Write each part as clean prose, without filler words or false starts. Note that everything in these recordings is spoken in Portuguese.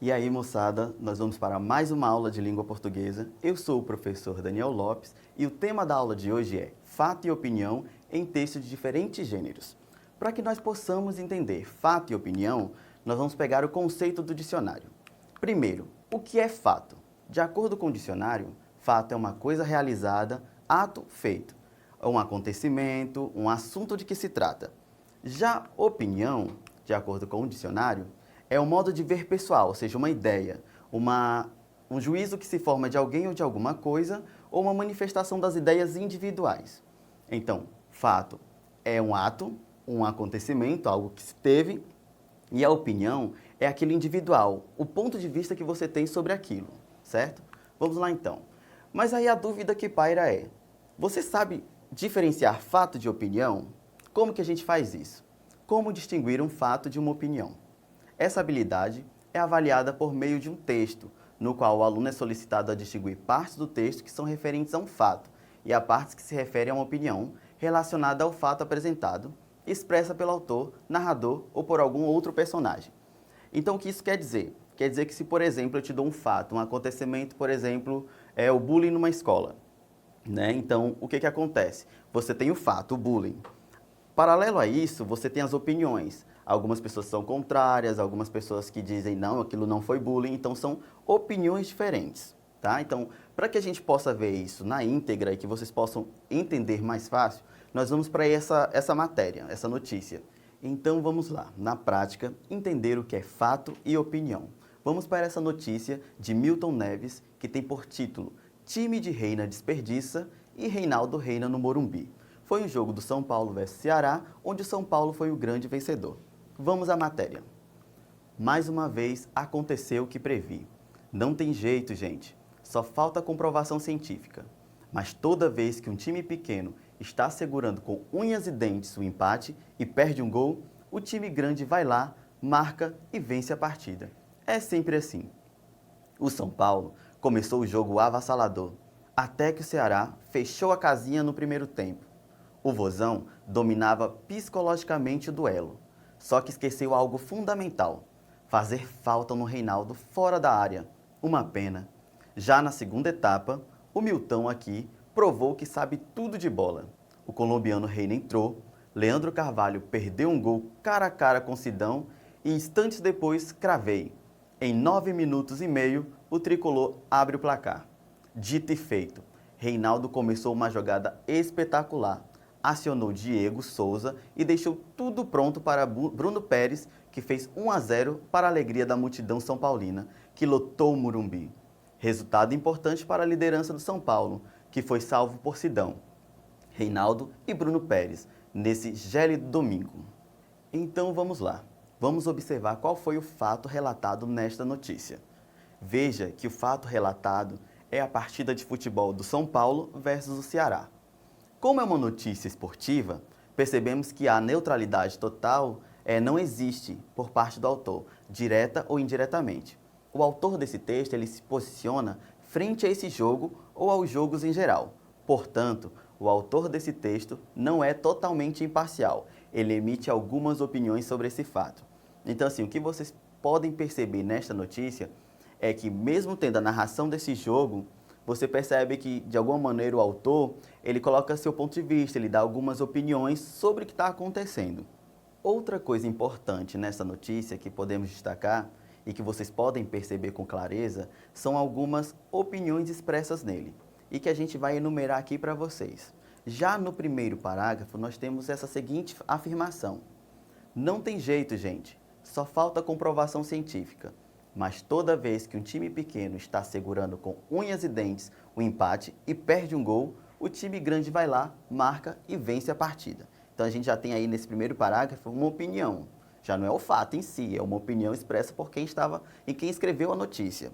E aí, moçada, nós vamos para mais uma aula de língua portuguesa. Eu sou o professor Daniel Lopes e o tema da aula de hoje é fato e opinião em textos de diferentes gêneros. Para que nós possamos entender fato e opinião, nós vamos pegar o conceito do dicionário. Primeiro, o que é fato? De acordo com o dicionário, fato é uma coisa realizada, ato feito, um acontecimento, um assunto de que se trata. Já opinião, de acordo com o dicionário, é um modo de ver pessoal, ou seja, uma ideia, um juízo que se forma de alguém ou de alguma coisa, ou uma manifestação das ideias individuais. Então, fato é um ato, um acontecimento, algo que se teve, e a opinião é aquele individual, o ponto de vista que você tem sobre aquilo, certo? Vamos lá então. Mas aí a dúvida que paira é, você sabe diferenciar fato de opinião? Como que a gente faz isso? Como distinguir um fato de uma opinião? Essa habilidade é avaliada por meio de um texto, no qual o aluno é solicitado a distinguir partes do texto que são referentes a um fato e a partes que se referem a uma opinião relacionada ao fato apresentado, expressa pelo autor, narrador ou por algum outro personagem. Então, o que isso quer dizer? Quer dizer que se, por exemplo, eu te dou um fato, um acontecimento, por exemplo, é o bullying numa escola, né? Então, o que acontece? Você tem o fato, o bullying. Paralelo a isso, você tem as opiniões. Algumas pessoas são contrárias, algumas pessoas que dizem não, aquilo não foi bullying, então são opiniões diferentes, tá? Então, para que a gente possa ver isso na íntegra e que vocês possam entender mais fácil, nós vamos para essa matéria, essa notícia. Então, vamos lá, na prática, entender o que é fato e opinião. Vamos para essa notícia de Milton Neves, que tem por título Time de Reina desperdiça e Reinaldo reina no Morumbi. Foi um jogo do São Paulo versus Ceará, onde o São Paulo foi o grande vencedor. Vamos à matéria. Mais uma vez, aconteceu o que previ. Não tem jeito, gente. Só falta comprovação científica. Mas toda vez que um time pequeno está segurando com unhas e dentes o empate e perde um gol, o time grande vai lá, marca e vence a partida. É sempre assim. O São Paulo começou o jogo avassalador, até que o Ceará fechou a casinha no primeiro tempo. O Vozão dominava psicologicamente o duelo, só que esqueceu algo fundamental, fazer falta no Reinaldo fora da área. Uma pena. Já na segunda etapa, o Milton aqui provou que sabe tudo de bola. O colombiano Reina entrou, Leandro Carvalho perdeu um gol cara a cara com Sidão e instantes depois cravei. Em 9 minutos e meio, o tricolor abre o placar. Dito e feito, Reinaldo começou uma jogada espetacular. Acionou Diego Souza e deixou tudo pronto para Bruno Pérez, que fez 1-0 para a alegria da multidão são paulina, que lotou o Morumbi. Resultado importante para a liderança do São Paulo, que foi salvo por Sidão, Reinaldo e Bruno Pérez, nesse gélido domingo. Então vamos lá, vamos observar qual foi o fato relatado nesta notícia. Veja que o fato relatado é a partida de futebol do São Paulo versus o Ceará. Como é uma notícia esportiva, percebemos que a neutralidade total não existe por parte do autor, direta ou indiretamente. O autor desse texto ele se posiciona frente a esse jogo ou aos jogos em geral. Portanto, o autor desse texto não é totalmente imparcial, ele emite algumas opiniões sobre esse fato. Então, assim, o que vocês podem perceber nesta notícia é que, mesmo tendo a narração desse jogo, você percebe que, de alguma maneira, o autor, ele coloca seu ponto de vista, ele dá algumas opiniões sobre o que está acontecendo. Outra coisa importante nessa notícia que podemos destacar e que vocês podem perceber com clareza são algumas opiniões expressas nele e que a gente vai enumerar aqui para vocês. Já no primeiro parágrafo, nós temos essa seguinte afirmação. Não tem jeito, gente, só falta comprovação científica. Mas toda vez que um time pequeno está segurando com unhas e dentes o empate e perde um gol, o time grande vai lá, marca e vence a partida. Então a gente já tem aí nesse primeiro parágrafo uma opinião. Já não é o fato em si, é uma opinião expressa por quem estava e quem escreveu a notícia.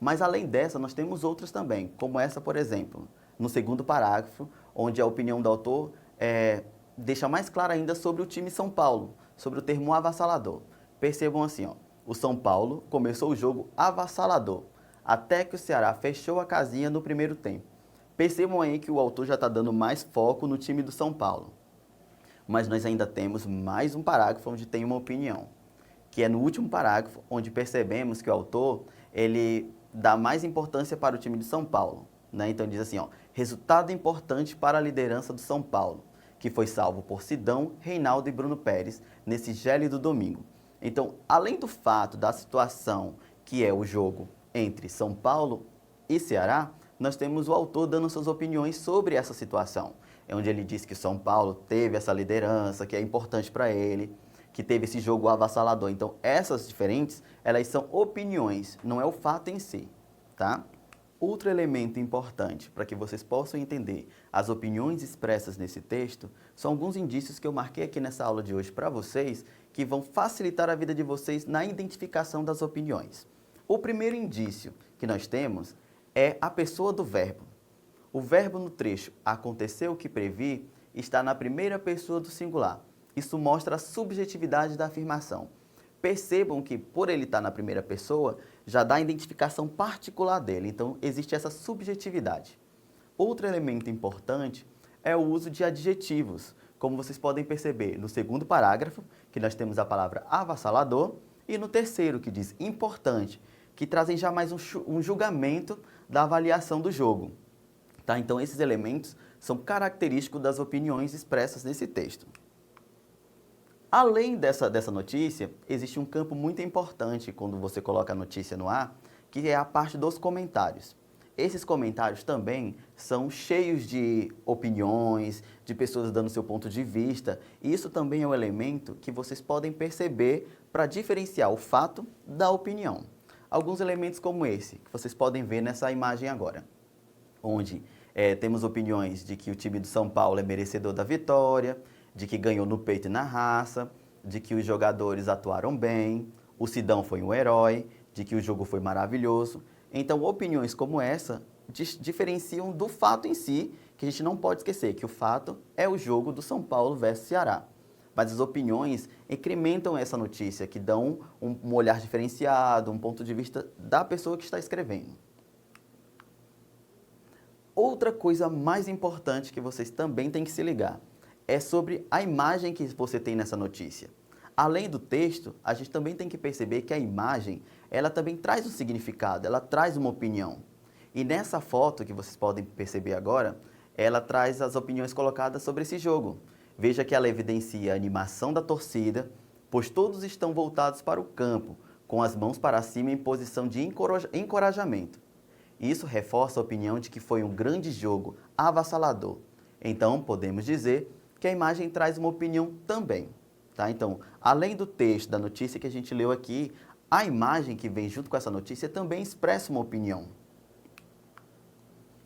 Mas além dessa, nós temos outras também, como essa, por exemplo, no segundo parágrafo, onde a opinião do autor deixa mais clara ainda sobre o time São Paulo, sobre o termo avassalador. Percebam assim, ó. O São Paulo começou o jogo avassalador, até que o Ceará fechou a casinha no primeiro tempo. Percebam aí que o autor já está dando mais foco no time do São Paulo. Mas nós ainda temos mais um parágrafo onde tem uma opinião. que é no último parágrafo, onde percebemos que o autor, ele dá mais importância para o time de São Paulo, né? Então ele diz assim, ó, resultado importante para a liderança do São Paulo, que foi salvo por Sidão, Reinaldo e Bruno Pérez nesse gélido domingo. Então, além do fato da situação que é o jogo entre São Paulo e Ceará, nós temos o autor dando suas opiniões sobre essa situação. É onde ele diz que São Paulo teve essa liderança, que é importante para ele, que teve esse jogo avassalador. Então, essas diferentes, elas são opiniões, não é o fato em si, tá? Outro elemento importante para que vocês possam entender as opiniões expressas nesse texto são alguns indícios que eu marquei aqui nessa aula de hoje para vocês que vão facilitar a vida de vocês na identificação das opiniões. O primeiro indício que nós temos é a pessoa do verbo. O verbo no trecho aconteceu o que previ está na primeira pessoa do singular. Isso mostra a subjetividade da afirmação. Percebam que, por ele estar na primeira pessoa, já dá a identificação particular dele. Então, existe essa subjetividade. Outro elemento importante é o uso de adjetivos. Como vocês podem perceber no segundo parágrafo, que nós temos a palavra avassalador, e no terceiro, que diz importante, que trazem já mais um julgamento da avaliação do jogo. Tá? Então, esses elementos são característicos das opiniões expressas nesse texto. Além dessa notícia, existe um campo muito importante quando você coloca a notícia no ar, que é a parte dos comentários. Esses comentários também são cheios de opiniões, de pessoas dando seu ponto de vista, e isso também é um elemento que vocês podem perceber para diferenciar o fato da opinião. Alguns elementos como esse, que vocês podem ver nessa imagem agora, onde temos opiniões de que o time do São Paulo é merecedor da vitória, de que ganhou no peito e na raça, de que os jogadores atuaram bem, o Sidão foi um herói, de que o jogo foi maravilhoso. Então, opiniões como essa diferenciam do fato em si, que a gente não pode esquecer, que o fato é o jogo do São Paulo versus Ceará. Mas as opiniões incrementam essa notícia, que dão um olhar diferenciado, um ponto de vista da pessoa que está escrevendo. Outra coisa mais importante que vocês também têm que se ligar é sobre a imagem que você tem nessa notícia. Além do texto, a gente também tem que perceber que a imagem, ela também traz um significado, ela traz uma opinião. E nessa foto que vocês podem perceber agora, ela traz as opiniões colocadas sobre esse jogo. Veja que ela evidencia a animação da torcida, pois todos estão voltados para o campo, com as mãos para cima em posição de encorajamento. Isso reforça a opinião de que foi um grande jogo, avassalador. Então, podemos dizer que a imagem traz uma opinião também. Tá? Então, além do texto, da notícia que a gente leu aqui, a imagem que vem junto com essa notícia também expressa uma opinião.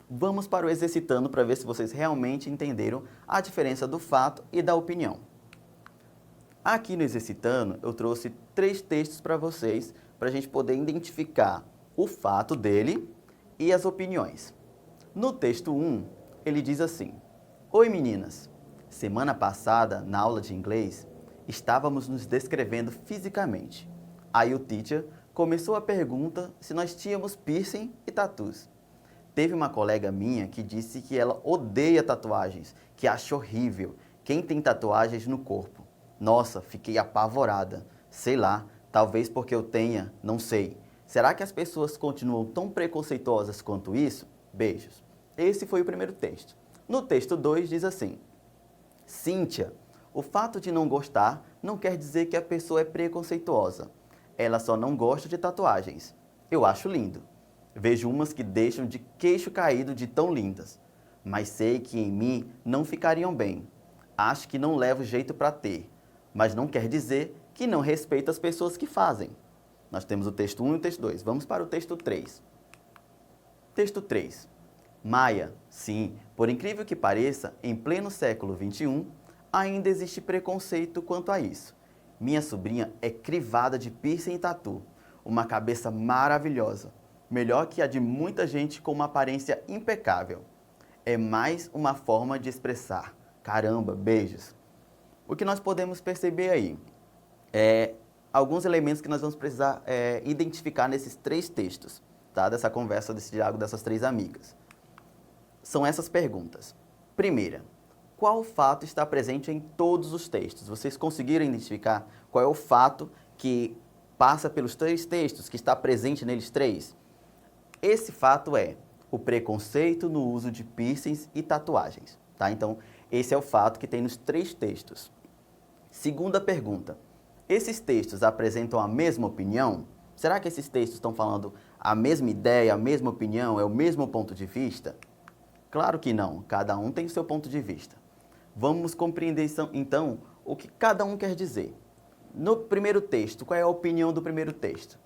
Vamos para o exercitando para ver se vocês realmente entenderam a diferença do fato e da opinião. Aqui no exercitando, eu trouxe 3 textos para vocês, para a gente poder identificar o fato dele e as opiniões. No texto 1, ele diz assim: Oi meninas, semana passada, na aula de inglês, estávamos nos descrevendo fisicamente. Aí o teacher começou a pergunta se nós tínhamos piercing e tatus. Teve uma colega minha que disse que ela odeia tatuagens, que acha horrível quem tem tatuagens no corpo. Nossa, fiquei apavorada. Sei lá, talvez porque eu tenha, não sei. Será que as pessoas continuam tão preconceituosas quanto isso? Beijos. Esse foi o primeiro texto. No texto 2 diz assim: Cíntia, o fato de não gostar não quer dizer que a pessoa é preconceituosa. Ela só não gosta de tatuagens. Eu acho lindo. Vejo umas que deixam de queixo caído de tão lindas. Mas sei que em mim não ficariam bem. Acho que não levo jeito para ter. Mas não quer dizer que não respeito as pessoas que fazem. Nós temos o texto 1 e o texto 2. Vamos para o texto 3. Texto 3. Maia, sim, por incrível que pareça, em pleno século XXI, ainda existe preconceito quanto a isso. Minha sobrinha é crivada de piercing e tatu, uma cabeça maravilhosa, melhor que a de muita gente com uma aparência impecável. É mais uma forma de expressar. Caramba, beijos. O que nós podemos perceber aí é alguns elementos que nós vamos precisar identificar nesses 3 textos, tá? Dessa conversa, desse diálogo dessas 3 amigas. São essas perguntas. Primeira, qual fato está presente em todos os textos? Vocês conseguiram identificar qual é o fato que passa pelos 3 textos, que está presente neles 3? Esse fato é o preconceito no uso de piercings e tatuagens, tá? Então, esse é o fato que tem nos 3 textos. Segunda pergunta, esses textos apresentam a mesma opinião? Será que esses textos estão falando a mesma ideia, a mesma opinião, é o mesmo ponto de vista? Claro que não, cada um tem o seu ponto de vista. Vamos compreender então o que cada um quer dizer. No primeiro texto, qual é a opinião do primeiro texto?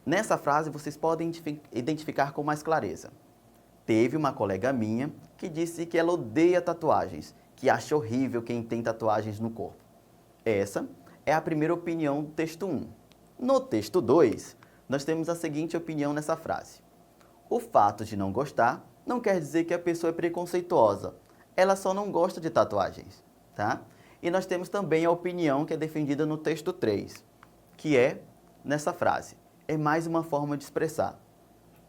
Nessa frase vocês podem identificar com mais clareza. Teve uma colega minha que disse que ela odeia tatuagens, que acha horrível quem tem tatuagens no corpo. Essa é a primeira opinião do texto 1. No texto 2, nós temos a seguinte opinião nessa frase. O fato de não gostar não quer dizer que a pessoa é preconceituosa. Ela só não gosta de tatuagens, tá? E nós temos também a opinião que é defendida no texto 3, que é nessa frase. É mais uma forma de expressar.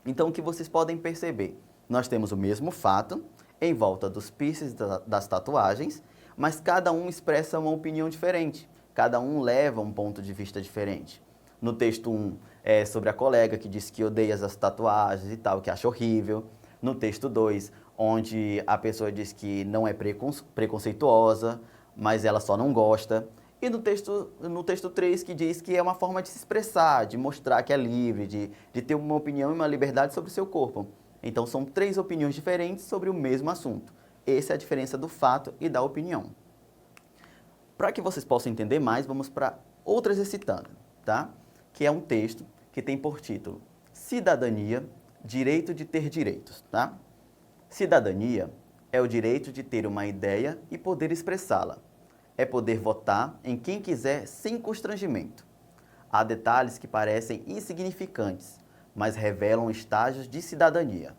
Então, o que vocês podem perceber? Nós temos o mesmo fato em volta dos piercings das tatuagens, mas cada um expressa uma opinião diferente. Cada um leva um ponto de vista diferente. No texto 1, é sobre a colega que disse que odeia as tatuagens e tal, que acha horrível. No texto 2, onde a pessoa diz que não é preconceituosa, mas ela só não gosta. E no texto 3, que diz que é uma forma de se expressar, de mostrar que é livre, de ter uma opinião e uma liberdade sobre o seu corpo. Então, são 3 opiniões diferentes sobre o mesmo assunto. Essa é a diferença do fato e da opinião. Para que vocês possam entender mais, vamos para outra exercitando, tá? Que é um texto que tem por título Cidadania, Direito de ter direitos, tá? Cidadania é o direito de ter uma ideia e poder expressá-la. É poder votar em quem quiser sem constrangimento. Há detalhes que parecem insignificantes, mas revelam estágios de cidadania.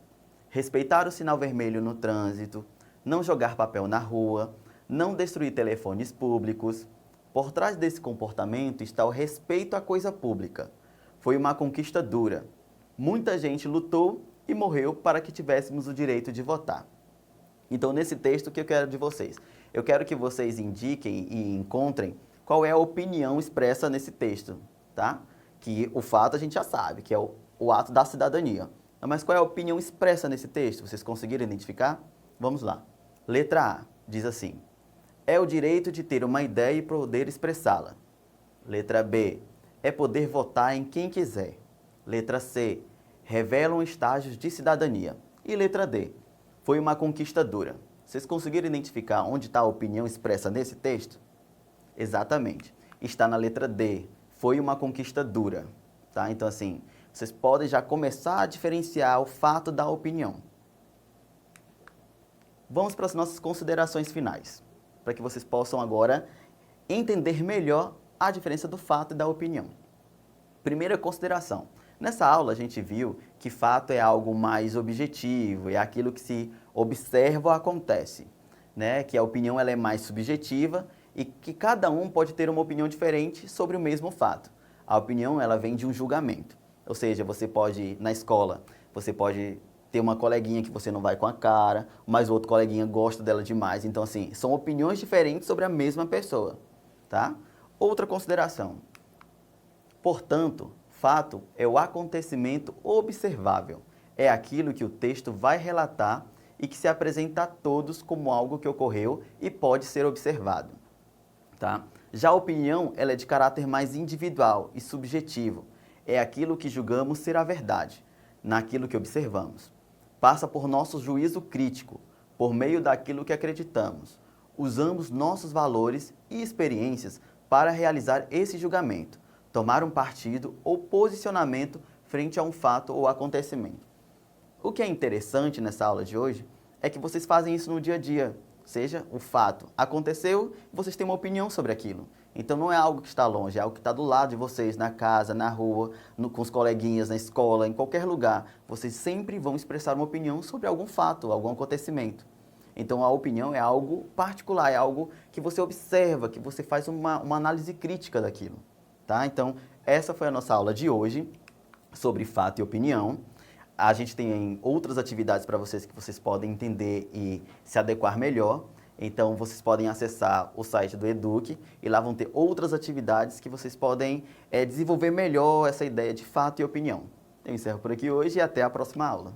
Respeitar o sinal vermelho no trânsito, não jogar papel na rua, não destruir telefones públicos. Por trás desse comportamento está o respeito à coisa pública. Foi uma conquista dura. Muita gente lutou e morreu para que tivéssemos o direito de votar. Então, nesse texto, o que eu quero de vocês? Eu quero que vocês indiquem e encontrem qual é a opinião expressa nesse texto, tá? Que o fato a gente já sabe, que é o ato da cidadania. Mas qual é a opinião expressa nesse texto? Vocês conseguiram identificar? Vamos lá. Letra A diz assim: é o direito de ter uma ideia e poder expressá-la. Letra B, é poder votar em quem quiser. Letra C, revelam estágios de cidadania. E letra D, foi uma conquista dura. Vocês conseguiram identificar onde está a opinião expressa nesse texto? Exatamente. Está na letra D, foi uma conquista dura. Tá? Então, assim, vocês podem já começar a diferenciar o fato da opinião. Vamos para as nossas considerações finais, para que vocês possam agora entender melhor a diferença do fato e da opinião. Primeira consideração. Nessa aula a gente viu que fato é algo mais objetivo, é aquilo que se observa ou acontece, né? Que a opinião ela é mais subjetiva e que cada um pode ter uma opinião diferente sobre o mesmo fato. A opinião ela vem de um julgamento, ou seja, você pode, na escola, você pode ter uma coleguinha que você não vai com a cara, mas o outro coleguinha gosta dela demais. Então, assim, são opiniões diferentes sobre a mesma pessoa, tá? Outra consideração. Portanto, fato é o acontecimento observável. É aquilo que o texto vai relatar e que se apresenta a todos como algo que ocorreu e pode ser observado, tá? Já a opinião, ela é de caráter mais individual e subjetivo. É aquilo que julgamos ser a verdade, naquilo que observamos. Passa por nosso juízo crítico, por meio daquilo que acreditamos. Usamos nossos valores e experiências para realizar esse julgamento, tomar um partido ou posicionamento frente a um fato ou acontecimento. O que é interessante nessa aula de hoje é que vocês fazem isso no dia a dia. Ou seja, o fato aconteceu, vocês têm uma opinião sobre aquilo. Então não é algo que está longe, é algo que está do lado de vocês, na casa, na rua, com os coleguinhas, na escola, em qualquer lugar. Vocês sempre vão expressar uma opinião sobre algum fato, algum acontecimento. Então a opinião é algo particular, é algo que você observa, que você faz uma análise crítica daquilo. Tá? Então essa foi a nossa aula de hoje sobre fato e opinião. A gente tem outras atividades para vocês que vocês podem entender e se adequar melhor. Então, vocês podem acessar o site do Eduque e lá vão ter outras atividades que vocês podem desenvolver melhor essa ideia de fato e opinião. Eu encerro por aqui hoje e até a próxima aula.